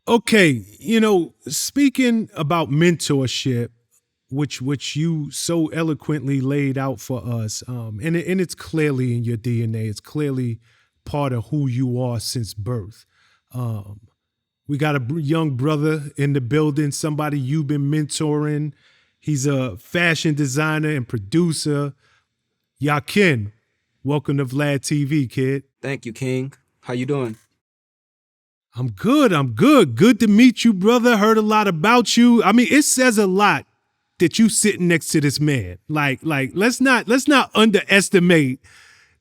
Okay, speaking about mentorship, which you so eloquently laid out for us, and it's clearly in your DNA. It's clearly part of who you are since birth. Um, we got a young brother in the building, somebody you've been mentoring. He's a fashion designer and producer. Yahken, welcome to Vlad TV, kid. Thank you, King. How you doing? I'm good. I'm good. Good to meet you, brother. Heard a lot about you. I mean, it says a lot that you sitting next to this man. Like, let's not underestimate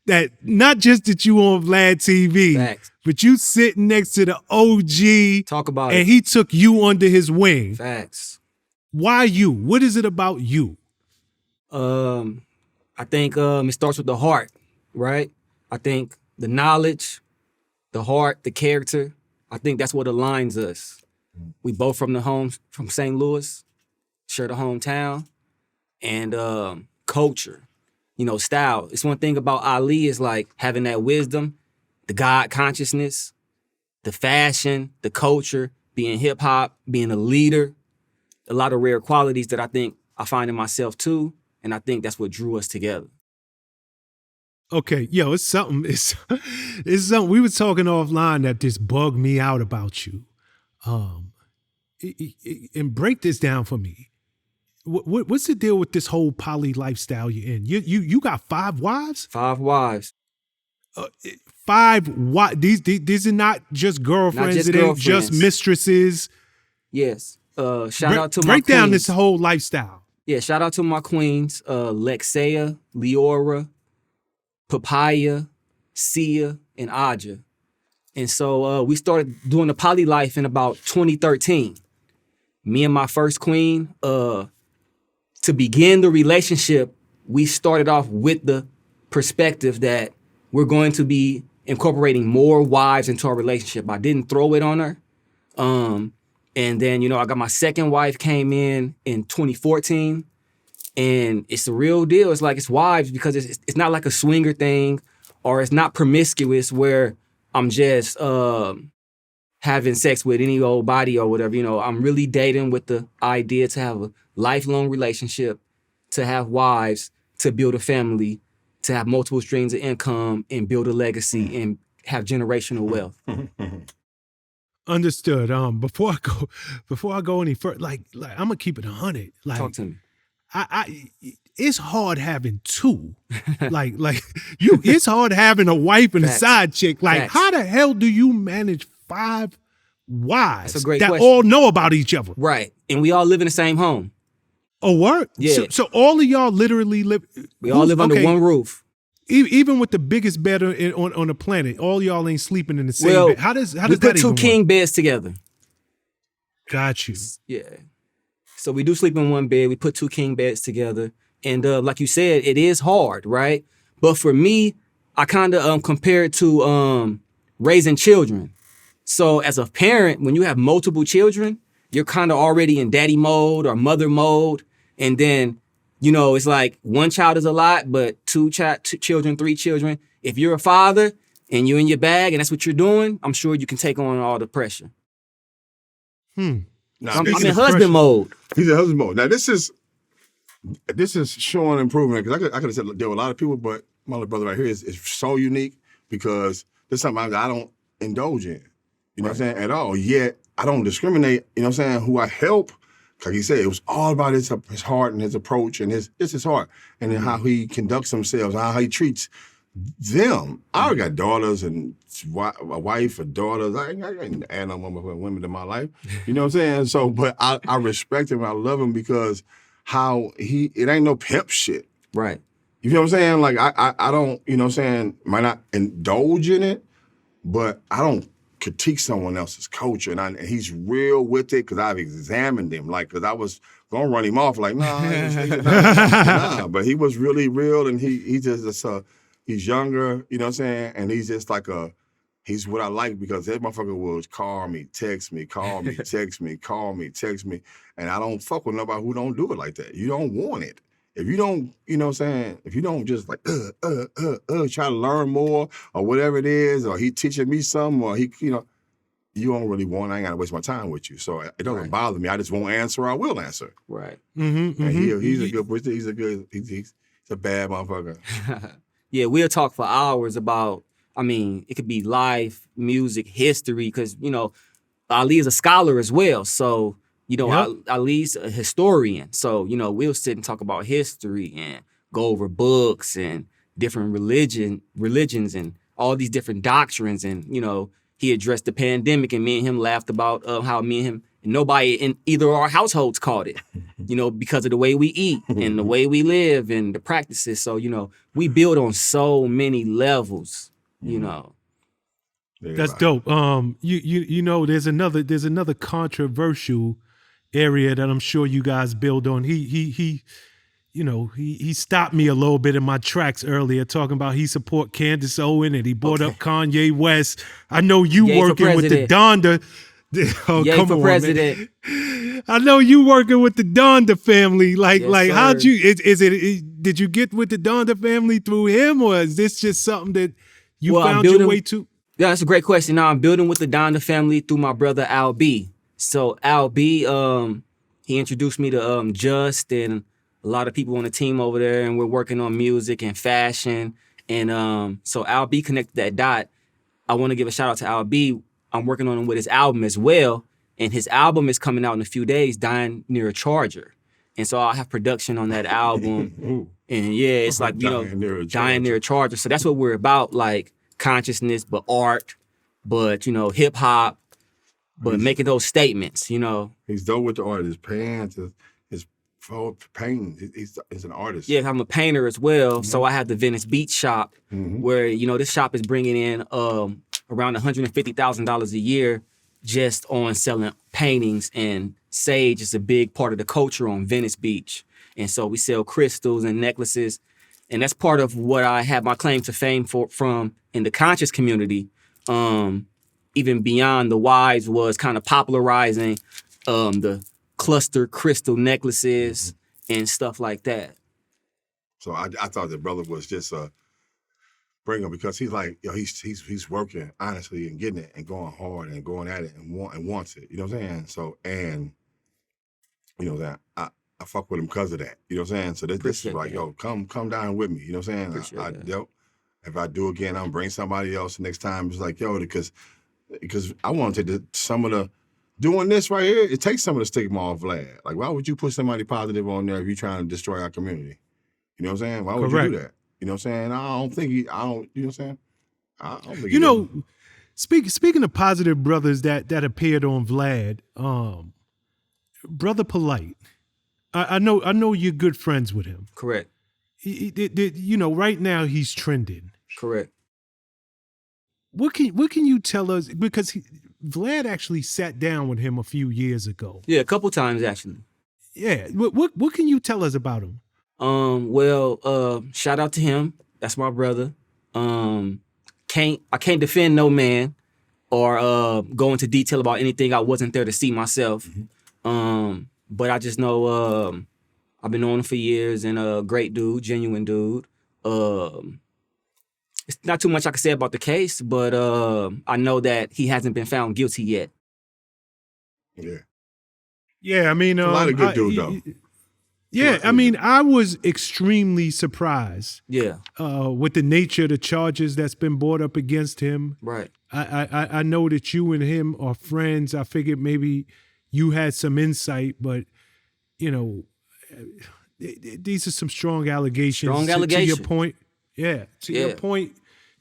that. Not just that you on Vlad TV, Facts. but you sitting next to the OG. Talk about and it. he took you under his wing. Facts. Why you? What is it about you? I think it starts with the heart, right? I think the knowledge, the heart, the character. I think that's what aligns us. We both from St. Louis, share the hometown, and culture, style. It's one thing about Ali is like having that wisdom, the God consciousness, the fashion, the culture, being hip hop, being a leader, a lot of rare qualities that I think I find in myself too. And I think that's what drew us together. Okay, yo, it's something. It's something. We were talking offline that just bugged me out about you. And break this down for me. What's the deal with this whole poly lifestyle you're in? You got 5 wives? 5 wives. 5 wives. These are not just girlfriends. Not just it ain't girlfriends. just mistresses. Yes. Shout out to my break down queens. this whole lifestyle. Yeah, shout out to my queens, Lexea, Leora, Papaya, Sia, and Aja. And so we started doing the poly life in about 2013. Me and my first queen, to begin the relationship, we started off with the perspective that we're going to be incorporating more wives into our relationship. I didn't throw it on her. And then, I got my second wife came in 2014. And it's the real deal. It's like it's wives because it's not like a swinger thing or it's not promiscuous where I'm just having sex with any old body or whatever. I'm really dating with the idea to have a lifelong relationship, to have wives, to build a family, to have multiple streams of income and build a legacy and have generational wealth. Understood. Before I go any further, like I'm gonna keep it 100. Like, talk to me. It's hard having 2. like it's hard having a wife and Facts. a side chick. Like, Facts. how the hell do you manage 5 wives That's a great that question. all know about each other? Right. And we all live in the same home. Oh, what? Yeah. So all of y'all literally live. We all live under one roof. Even with the biggest bed on the planet, all y'all ain't sleeping in the same bed. How does we that put even 2 king work? beds together. Got you. Yeah. So we do sleep in one bed. We put 2 king beds together. And like you said, it is hard, right? But for me, I kind of compare it to raising children. So as a parent, when you have multiple children, you're kind of already in daddy mode or mother mode. And then, it's like 1 child is a lot, but 2 children, 3 children. If you're a father and you're in your bag and that's what you're doing, I'm sure you can take on all the pressure. I'm in husband mode. He's in husband mode. Now this is showing improvement because I could have said there were a lot of people, but my little brother right here is so unique because there's something I don't indulge in. You know what I'm saying? At all. Yet I don't discriminate, who I help. Like he said, it was all about his heart and his approach and his heart and then how he conducts himself, how he treats them. I already got daughters and a wife and daughters. I ain't add no more women in my life. You know what I'm saying? So, but I respect him. I love him because it ain't no pimp shit. Right. You know what I'm saying? Like I don't, might not indulge in it, but I don't critique someone else's culture. And he's real with it because I've examined him. Like, because I was going to run him off like, nah. But he was really real and he's he's younger, you know what I'm saying? And he's just like he's what I like because that motherfucker will call me, text me, call me, text me, call me, text me. And I don't fuck with nobody who don't do it like that. You don't want it. If you don't, you know what I'm saying? If you don't just like, try to learn more or whatever it is, or he teaching me something, or he, you don't really want, I ain't got to waste my time with you. So it doesn't bother me. I just won't answer or I will answer. Right. And he's a good, he's a bad motherfucker. Yeah, we'll talk for hours about, I mean, it could be life, music, history, because, you know, Ali is a scholar as well. So, you know, Ali's a historian. So, you know, we'll sit and talk about history and go over books and different religions and all these different doctrines. And, you know, he addressed the pandemic, and me and him laughed about how me and him, and nobody in either of our households caught it, you know, because of the way we eat and the way we live and the practices. So, you know, we build on so many levels, you know. That's dope. You know, there's another controversial area that I'm sure you guys build on. He you know, he stopped me a little bit in my tracks earlier, talking about he support Candace Owen and he brought up Kanye West. I know you working with the Donda. Oh, Yay come for on, president. Man. I know you working with the Donda family. Like, Yes, how'd sir. you? Did you get with the Donda family through him, or is this just something that you found your way to? Yeah, that's a great question. Now I'm building with the Donda family through my brother Al B. So Al B, he introduced me to Just and a lot of people on the team over there, and we're working on music and fashion. And so Al B connected that dot. I want to give a shout out to Al B. I'm working on him with his album as well. And his album is coming out in a few days, Dying Near a Charger. And so I'll have production on that album. And yeah, it's like, you know, Dying Near a Charger. So that's what we're about, like consciousness, but art, but, you know, hip hop, but making those statements, you know. He's dope with the art, his pants, his painting. He's an artist. Yeah, I'm a painter as well. So I have the Venice Beach shop where, you know, this shop is bringing in around $150,000 a year just on selling paintings, and sage is a big part of the culture on Venice Beach. And so we sell crystals and necklaces, and that's part of what I have my claim to fame from in the conscious community. Even beyond the wise was kind of popularizing the cluster crystal necklaces and stuff like that. So I thought the brother was just bring him, because he's like, yo, he's working honestly and getting it and going hard and going at it and wants it. You know what I'm saying? So, and you know that I fuck with him because of that. You know what I'm saying? So this is like, yo, come down with me. You know what I'm saying? If I do again, I'm gonna bring somebody else next time. It's like, yo, because I want to take some of the doing this right here. It takes some of the stigma off Vlad. Like, why would you put somebody positive on there if you're trying to destroy our community? You know what I'm saying? Why would you do that? You know what I'm saying? I don't think you know what I'm saying? I don't think you know, speaking of positive brothers that appeared on Vlad, Brother Polite, I know you're good friends with him. Correct. You know, right now he's trending. Correct. What can you tell us? Because Vlad actually sat down with him a few years ago. Yeah, a couple times actually. Yeah. What can you tell us about him? Well, shout out to him. That's my brother. I can't defend no man or go into detail about anything I wasn't there to see myself. But I just know I've been knowing him for years, and a great dude, genuine dude. It's not too much I can say about the case, but I know that he hasn't been found guilty yet. Yeah. Yeah, I mean, a lot of good dudes though. Yeah, I mean, I was extremely surprised. Yeah. With the nature of the charges that's been brought up against him. Right. I know that you and him are friends. I figured maybe you had some insight, but you know, these are some strong allegations. To your point, yeah. To your point,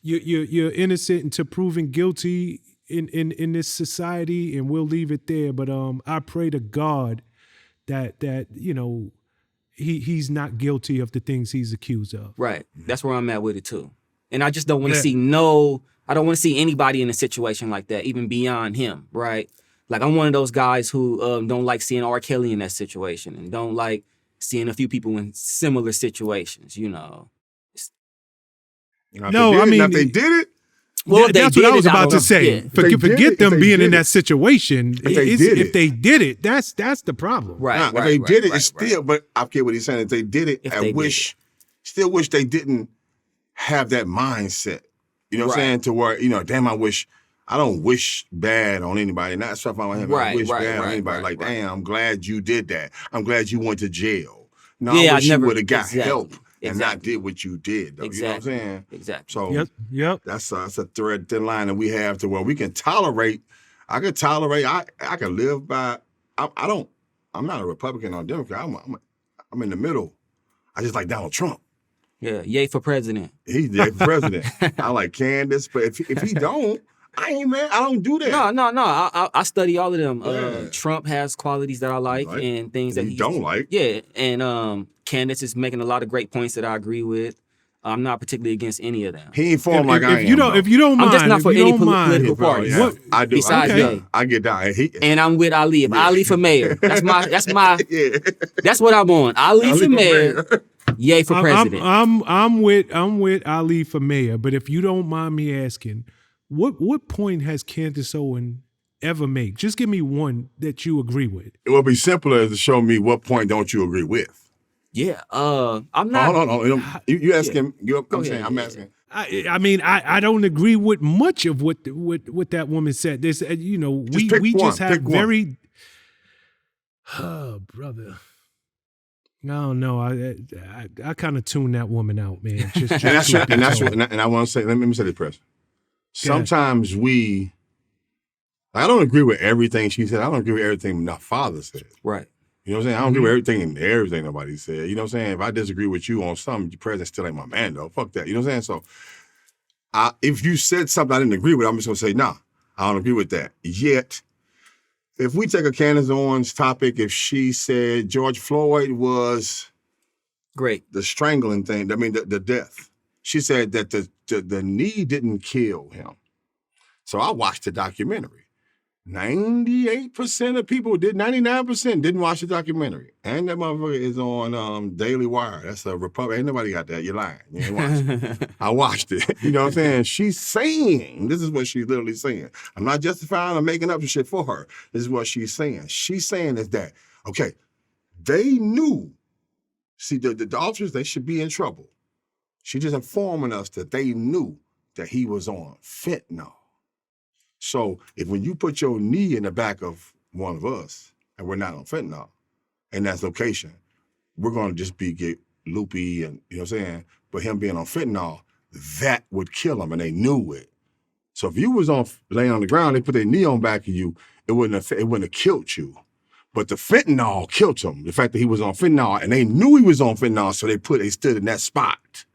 you're innocent until proven guilty in this society, and we'll leave it there. But I pray to God that you know, he's not guilty of the things he's accused of. Right. That's where I'm at with it too. And I just don't want to see I don't want to see anybody in a situation like that, even beyond him, right? Like, I'm one of those guys who don't like seeing R. Kelly in that situation, and don't like seeing a few people in similar situations, you know. No, I mean, if they did it, well, that's what I was about to say. Forget them being in that situation. If they did it, that's the problem. Right. If they did it, it's still. But I get what he's saying. If they did it, still wish they didn't have that mindset. You know what I'm saying? To where, you know, damn, I wish I don't wish bad on anybody. Not stuff I have. I wish bad on anybody. Like, damn, I'm glad you did that. I'm glad you went to jail. No, I wish you would have got help and not did what you did. Though. You know what I'm saying? Exactly. So yep. That's a thin line that we have to where we can tolerate. I could tolerate. I can live by. I'm not a Republican or Democrat. I'm in the middle. I just like Donald Trump. Yeah, yay for president. He's yay for president. I like Candace, but if he don't, I ain't mad. I don't do that. No. I study all of them. Trump has qualities that I like and things that he don't like. Yeah, and Candace is making a lot of great points that I agree with. I'm not particularly against any of them. He ain't formed like I am. If you don't mind, I'm just not for any political party. Yeah, I do. Besides Ye. I get down. And I'm with Ali. If Ali for mayor, that's my. That's what I'm on. Ali for mayor. Yay for president. I'm with Ali for mayor. But if you don't mind me asking, what point has Candace Owen ever made? Just give me one that you agree with. It would be simpler to show me what point don't you agree with. Yeah, I'm not. Hold on. You asking? I'm asking. I mean, I don't agree with much of what that woman said. This, we just have very. Oh, brother. I don't know. I kind of tune that woman out, man. And I want to say, let me say this, Press. Sometimes I don't agree with everything she said. I don't agree with everything my father said. Right. You know what I'm saying? I don't agree with everything nobody said. You know what I'm saying? If I disagree with you on something, your president still ain't my man, though. Fuck that. You know what I'm saying? So if you said something I didn't agree with, I'm just going to say, nah, I don't agree with that. Yet, if we take a Candace Owens topic, if she said George Floyd was great, the strangling thing, I mean, the death. She said that the knee didn't kill him. So I watched the documentary. 98% of people 99% didn't watch the documentary. And that motherfucker is on Daily Wire. That's a Republic. Ain't nobody got that. You're lying. You ain't watched it. I watched it. You know what I'm saying? She's saying, this is what she's literally saying. I'm not justifying or making up the shit for her. This is what she's saying. She's saying is that, okay, they knew. See, the officers, they should be in trouble. She's just informing us that they knew that he was on fentanyl. So when you put your knee in the back of one of us, and we're not on fentanyl, in that location, we're going to just get loopy and, you know what I'm saying? But him being on fentanyl, that would kill him, and they knew it. So if you was laying on the ground, they put their knee on back of you, it wouldn't have killed you. But the fentanyl killed him, the fact that he was on fentanyl, and they knew he was on fentanyl, so they stood in that spot.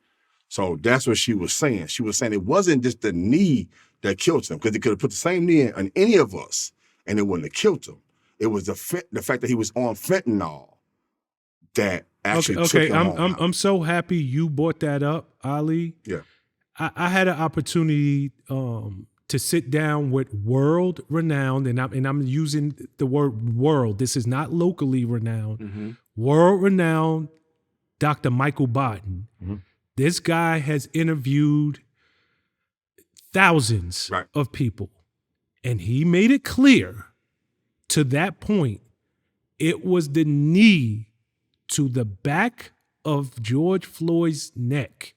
So that's what she was saying. She was saying it wasn't just the knee that killed him, because they could have put the same knee on any of us, and it wouldn't have killed him. It was the fact that he was on fentanyl that actually took him on. I'm so happy you brought that up, Ali. Yeah, I had an opportunity to sit down with world-renowned, and I'm using the word world. This is not locally renowned. World-renowned Dr. Michael Barton. This guy has interviewed thousands of people. And he made it clear to that point, it was the knee to the back of George Floyd's neck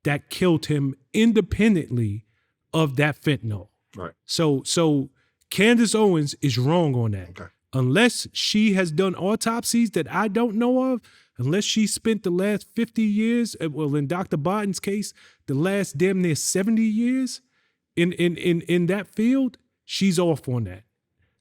that killed him independently of that fentanyl. Right. So Candace Owens is wrong on that. Okay. Unless she has done autopsies that I don't know of, unless she spent the last 50 years, well, in Dr. Barton's case, the last damn near 70 years in that field, she's off on that.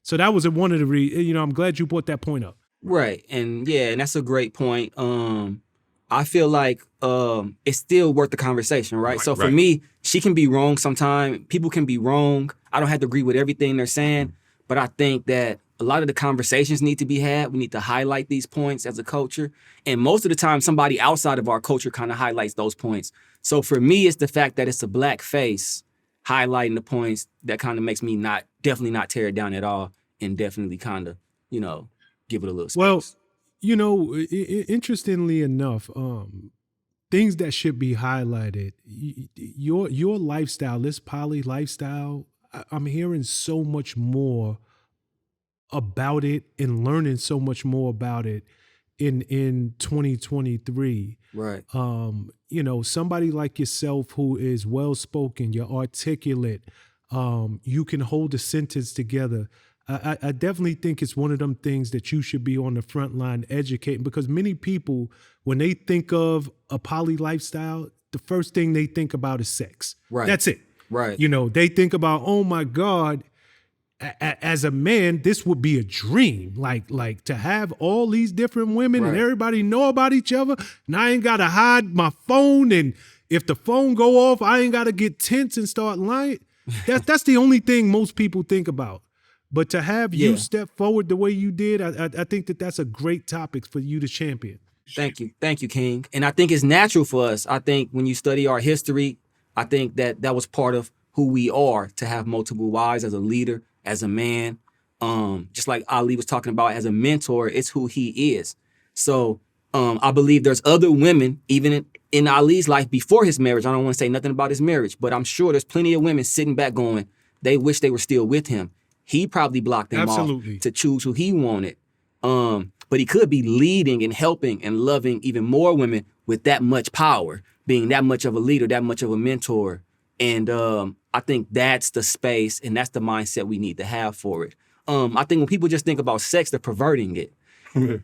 So that was one of the I'm glad you brought that point up. Right. And that's a great point. I feel like it's still worth the conversation, right? So for me, she can be wrong sometime. People can be wrong. I don't have to agree with everything they're saying, but I think that a lot of the conversations need to be had. We need to highlight these points as a culture. And most of the time, somebody outside of our culture kind of highlights those points. So for me, it's the fact that it's a black face highlighting the points that kind of makes me definitely not tear it down at all, and definitely kind of, give it a little space. Well, interestingly enough, things that should be highlighted, your lifestyle, this poly lifestyle, I'm hearing so much more about it and learning so much more about it in 2023. Right. Somebody like yourself who is well-spoken, you're articulate, you can hold a sentence together. I definitely think it's one of them things that you should be on the front line educating, because many people, when they think of a poly lifestyle, the first thing they think about is sex. Right. That's it. Right. You know, they think about, oh my God, as a man, this would be a dream. Like to have all these different women and everybody know about each other, and I ain't gotta hide my phone, and if the phone go off, I ain't gotta get tense and start lying. That's the only thing most people think about. But to have you step forward the way you did, I think that's a great topic for you to champion. Thank you, King. And I think it's natural for us. I think when you study our history, I think that was part of who we are, to have multiple wives as a leader, as a man. Just like Ali was talking about, as a mentor, it's who he is. So I believe there's other women, even in Ali's life before his marriage. I don't want to say nothing about his marriage, but I'm sure there's plenty of women sitting back going, they wish they were still with him. He probably blocked them off to choose who he wanted. But he could be leading and helping and loving even more women with that much power, being that much of a leader, that much of a mentor. And I think that's the space and that's the mindset we need to have for it. I think when people just think about sex, they're perverting it.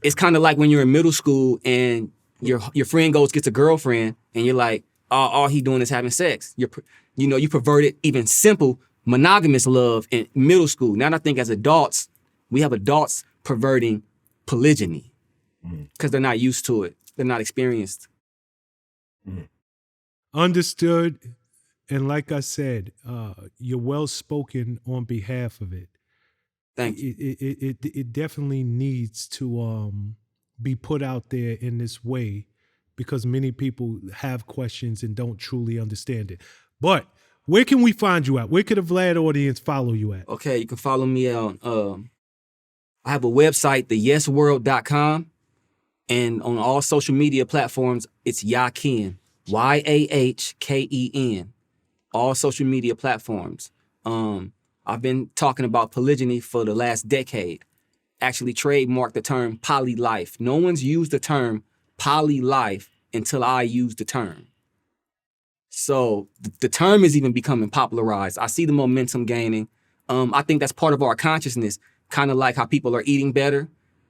It's kind of like when you're in middle school and your friend gets a girlfriend and you're like, all he doing is having sex. You perverted even simple monogamous love in middle school. Now I think as adults, we have adults perverting polygyny because they're not used to it. They're not experienced. Understood. And like I said, you're well-spoken on behalf of it. Thank you. It definitely needs to be put out there in this way, because many people have questions and don't truly understand it. But where can we find you at? Where could the Vlad audience follow you at? Okay, you can follow me on, I have a website, theyesworld.com, and on all social media platforms, it's Yahken, Yahken, all social media platforms. I've been talking about polygyny for the last decade, actually trademarked the term poly life. No one's used the term poly life until I used the term. So the term is even becoming popularized. I see the momentum gaining. I think that's part of our consciousness, kind of like how people are eating better.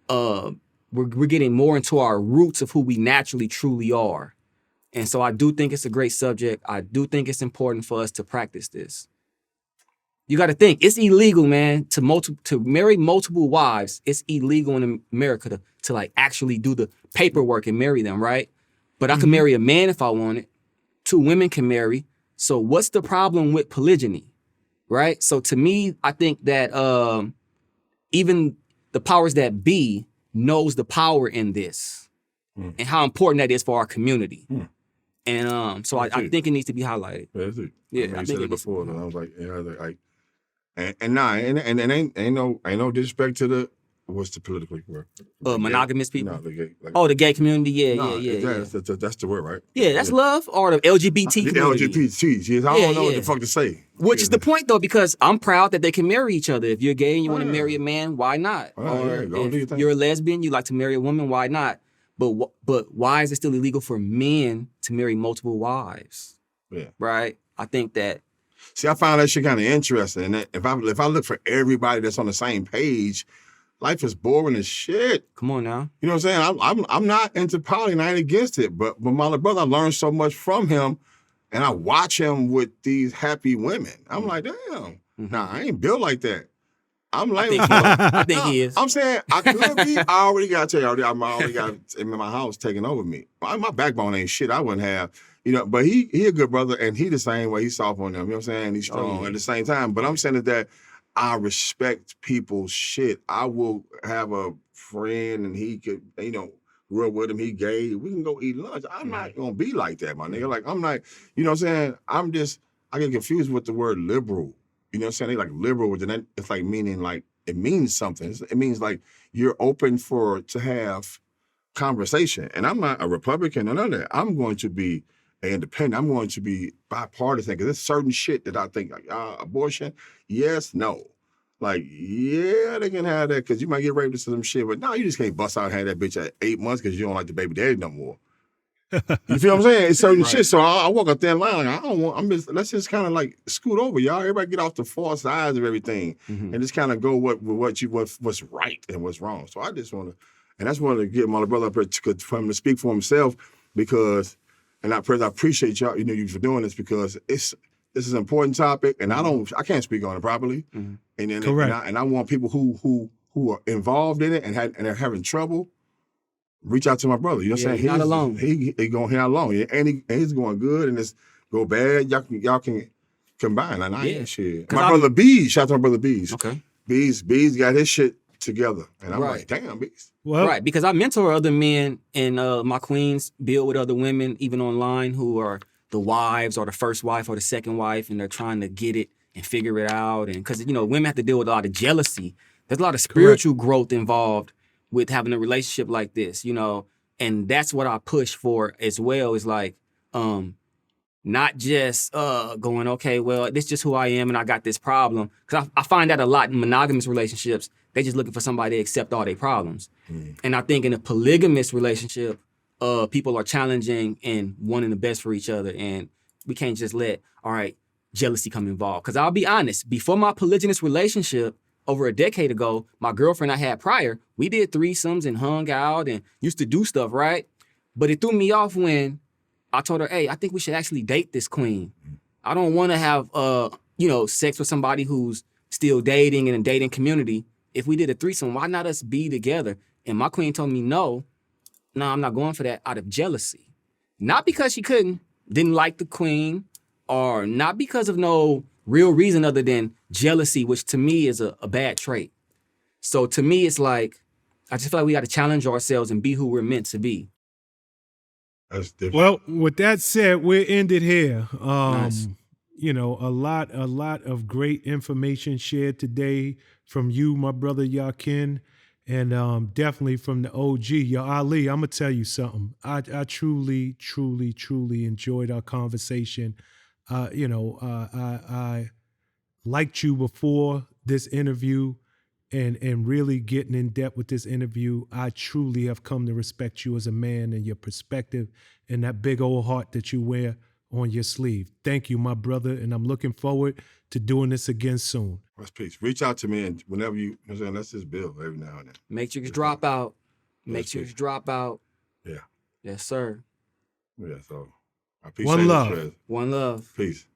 We're getting more into our roots of who we naturally truly are. And so I do think it's a great subject. I do think it's important for us to practice this. You got to think, it's illegal, man, to marry multiple wives. It's illegal in America to like actually do the paperwork and marry them, right? But I can marry a man if I wanted. 2 women can marry. So what's the problem with polygyny, right? So to me, I think that even the powers that be knows the power in this and how important that is for our community. And so I think it needs to be highlighted. I think it before, and I was like, ain't no disrespect to the what's the politically correct? Monogamous people. No, the gay. The gay community. Yeah. That's the word, right? Yeah, that's love, or the LGBT community. The LGBTs. Yes, I don't know what the fuck to say. Which is the point, though, because I'm proud that they can marry each other. If you're gay and you want to marry a man, why not? Or if you're a lesbian, you like to marry a woman, why not? But why is it still illegal for men to marry multiple wives? Yeah. Right? I think that. See, I find that shit kind of interesting. And if I look for everybody that's on the same page, life is boring as shit. Come on now. You know what I'm saying? I'm not into poly and I ain't against it. But my little brother, I learned so much from him, and I watch him with these happy women. I'm like, damn. Nah, I ain't built like that. I'm like, I think he is. I'm saying I could be. I already got to tell you, I already got him in my house taking over me. My backbone ain't shit. I wouldn't have, But he a good brother, and he the same way. He's soft on them. You know what I'm saying? He's strong at the same time. But I'm saying that I respect people's shit. I will have a friend, and he could, grew up with him. He gay. We can go eat lunch. I'm not gonna be like that, my nigga. Like I'm not. You know what I'm saying? I get confused with the word liberal. You know what I'm saying? They like liberal, but then it's like meaning like it means something. It means like you're open to have conversation. And I'm not a Republican or none of that. I'm going to be an independent. I'm going to be bipartisan because there's certain shit that I think like abortion, yes, no. Like, yeah, they can have that because you might get raped or some shit, but no, you just can't bust out and have that bitch at 8 months because you don't like the baby daddy no more. You feel what I'm saying? It's certain Right. shit. So I walk up there in line, like, I don't want, let's just kind of like scoot over, y'all. Everybody get off the far sides of everything and just kind of go what's right and what's wrong. So I just want to, and that's want to get my brother up here for him to speak for himself because, and I appreciate y'all, you for doing this because this is an important topic and I can't speak on it properly. And then Correct. and I want people who are involved in it and they're having trouble. Reach out to my brother. You know what I'm saying? He's not alone. He going here alone. And he's going good and it's go bad. Y'all can combine. And I ain't shit. My brother Bees, shout out to my brother Bees. Okay. Bees got his shit together. And I'm like, damn, Bees. Well, Right, because I mentor other men and my queens build with other women, even online, who are the wives or the first wife or the second wife, and they're trying to get it and figure it out. And because, women have to deal with a lot of jealousy. There's a lot of spiritual growth involved with having a relationship like this, and that's what I push for as well, is like, not just going, okay, well, this is just who I am and I got this problem. Because I find that a lot in monogamous relationships. They just looking for somebody to accept all their problems. And I think in a polygamous relationship, people are challenging and wanting the best for each other. And we can't just let, jealousy come involved. Because I'll be honest, before my polygynous relationship, over a decade ago, my girlfriend I had prior, we did threesomes and hung out and used to do stuff, right? But it threw me off when I told her, hey, I think we should actually date this queen. I don't want to have, sex with somebody who's still dating in a dating community. If we did a threesome, why not us be together? And my queen told me, no, I'm not going for that out of jealousy. Not because she didn't like the queen, or not because of no real reason other than jealousy, which to me is a bad trait. So to me, it's like, I just feel like we got to challenge ourselves and be who we're meant to be. That's different. Well, with that said, we're ended here. Nice. A lot of great information shared today from you, my brother Yahken, and definitely from the OG, Ali. I'm gonna tell you something. I truly, truly, truly enjoyed our conversation. I liked you before this interview, and really getting in depth with this interview. I truly have come to respect you as a man and your perspective and that big old heart that you wear on your sleeve. Thank you, my brother, and I'm looking forward to doing this again soon. Rest peace. Reach out to me and whenever let's just build every now and then. Matrix drop out. Yes, Matrix please. drop out. Yeah. Yes, sir. Yeah, so I appreciate One love. it. One love. Peace.